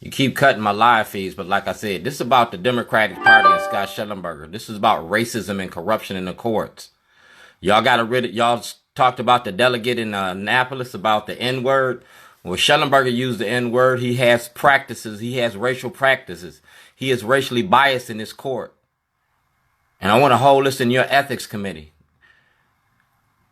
You keep cutting my live feeds, but like I said, this is about the Democratic Party and Scott Shellenberger. This is about racism and corruption in the courts. Y'all y'all talked about the delegate in Annapolis about the N-word. Well, Shellenberger used the N-word. He has practices. He has racial practices. He is racially biased in this court. And I want to hold this in your ethics committee.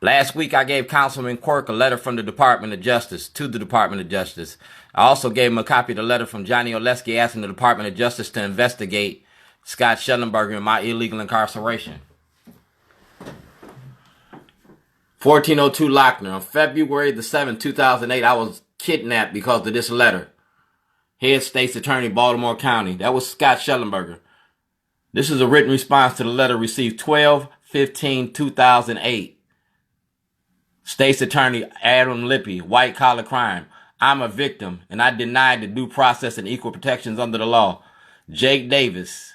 Last week, I gave Councilman Quirk a letter from the Department of Justice to the Department of Justice. I also gave him a copy of the letter from Johnny Oleski asking the Department of Justice to investigate Scott Shellenberger and my illegal incarceration. 1402 Lochner. On February the 7th, 2008, I was kidnapped because of this letter. Head States Attorney, Baltimore County. That was Scott Shellenberger. This is a written response to the letter received 12/15/2008. States Attorney Adam Lippy, white collar crime. I'm a victim and I denied the due process and equal protections under the law. Jake Davis.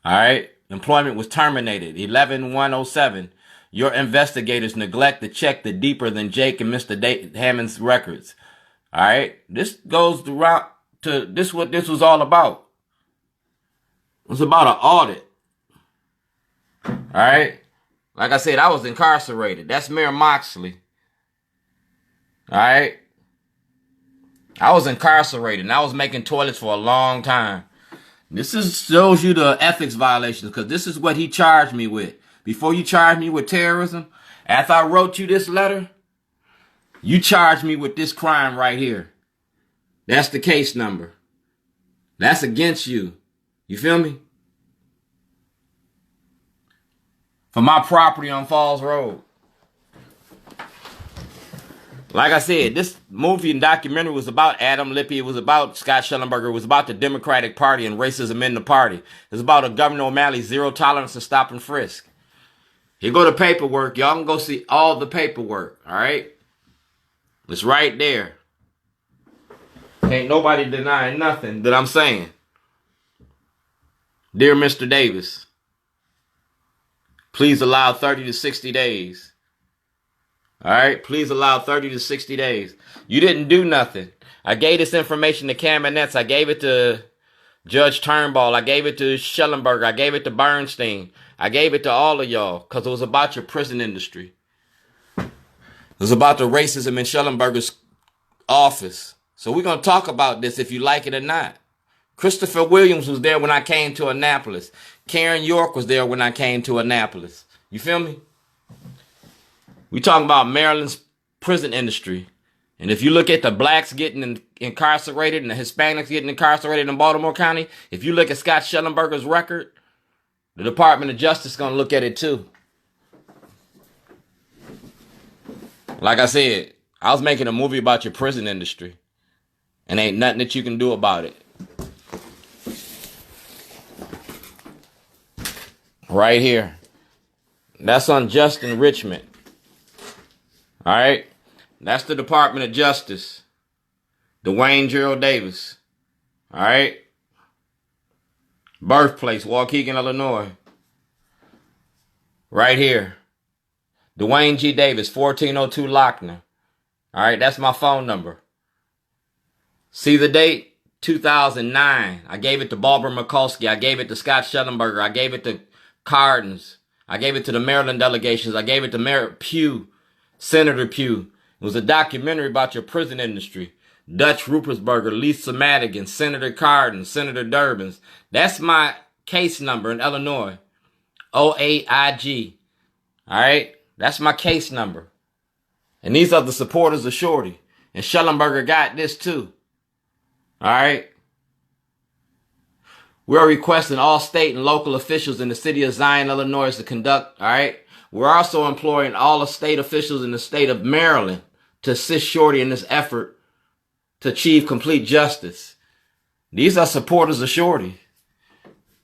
All right. Employment was terminated. 11/107. Your investigators neglect to check the deeper than Jake and Mr. Hammond's records. All right. This goes around to this. What this was all about. It was about an audit. All right. Like I said, I was incarcerated. That's Mayor Moxley. All right. I was incarcerated and I was making toilets for a long time. This shows you the ethics violations because this is what he charged me with. Before you charged me with terrorism, after I wrote you this letter, you charged me with this crime right here. That's the case number. That's against you. You feel me? For my property on Falls Road. Like I said, this movie and documentary was about Adam Lippy. It was about Scott Shellenberger. It was about the Democratic Party and racism in the party. It was about a Governor O'Malley zero tolerance to stop and frisk. Here go the paperwork. Y'all can go see all the paperwork. All right? It's right there. Ain't nobody denying nothing that I'm saying. Dear Mr. Davis, please allow 30 to 60 days. All right? Please allow 30 to 60 days. You didn't do nothing. I gave this information to Kamenetz. I gave it to Judge Turnbull. I gave it to Shellenberger. I gave it to Bernstein. I gave it to all of y'all because it was about your prison industry. It was about the racism in Shellenberger's office. So we're going to talk about this if you like it or not. Christopher Williams was there when I came to Annapolis. Karen York was there when I came to Annapolis. You feel me? We talking about Maryland's prison industry. And if you look at the blacks getting incarcerated and the Hispanics getting incarcerated in Baltimore County, if you look at Scott Shellenberger's record, the Department of Justice is going to look at it too. Like I said, I was making a movie about your prison industry. And ain't nothing that you can do about it. Right here. That's unjust enrichment. All right. That's the Department of Justice. Dwayne Gerald Davis. All right. Birthplace, Waukegan, Illinois. Right here. Dwayne G. Davis, 1402 Lochner. All right. That's my phone number. See the date? 2009. I gave it to Barbara Mikulski. I gave it to Scott Shellenberger. I gave it to Cardins. I gave it to the Maryland delegations. I gave it to Mayor Pugh, Senator Pugh. It was a documentary about your prison industry. Dutch Rupersberger, Lisa Madigan, Senator Cardin, Senator Durbins. That's my case number in Illinois. 08IG. All right? That's my case number. And these are the supporters of Shorty. And Shellenberger got this too. All right? We're requesting all state and local officials in the city of Zion, Illinois to conduct, all right? We're also imploring all the state officials in the state of Maryland to assist Shorty in this effort to achieve complete justice. These are supporters of Shorty.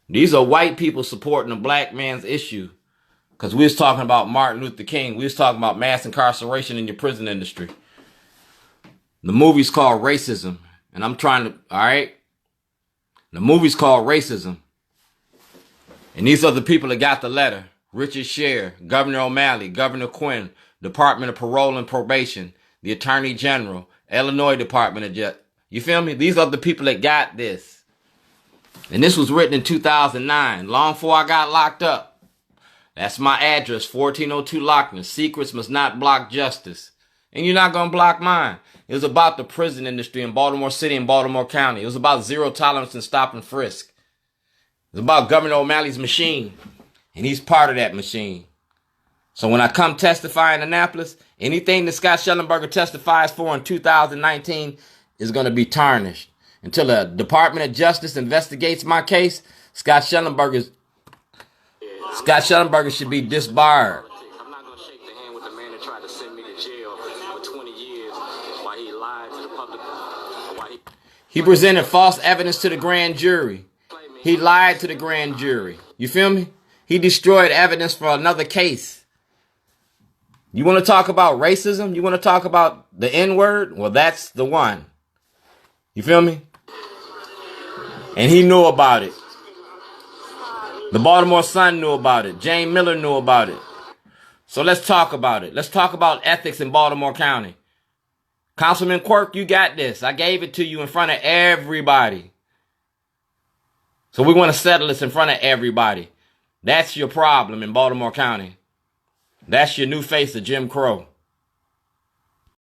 These are white people supporting a black man's issue. Because we was talking about Martin Luther King. We was talking about mass incarceration in your prison industry. The movie's called Racism. And I'm trying to, all right? The movie's called Racism. And these are the people that got the letter. Richard Sher, Governor O'Malley, Governor Quinn, Department of Parole and Probation, the Attorney General, Illinois Department of Justice. You feel me? These are the people that got this. And this was written in 2009, long before I got locked up. That's my address, 1402 Lockness. Secrets must not block justice. And you're not going to block mine. It was about the prison industry in Baltimore City and Baltimore County. It was about zero tolerance and stop and frisk. It was about Governor O'Malley's machine. And he's part of that machine. So when I come testify in Annapolis, anything that Scott Shellenberger testifies for in 2019 is going to be tarnished. Until the Department of Justice investigates my case, Scott Shellenberger should be disbarred. I'm not going to shake the hand with the man that tried to send me to jail for 20 years while he lied to the public. He presented false evidence to the grand jury. He lied to the grand jury. You feel me? He destroyed evidence for another case. You want to talk about racism? You want to talk about the N-word? Well, that's the one. You feel me? And he knew about it. The Baltimore Sun knew about it. Jane Miller knew about it. So let's talk about it. Let's talk about ethics in Baltimore County. Councilman Quirk, you got this. I gave it to you in front of everybody. So we want to settle this in front of everybody. That's your problem in Baltimore County. That's your new face of Jim Crow.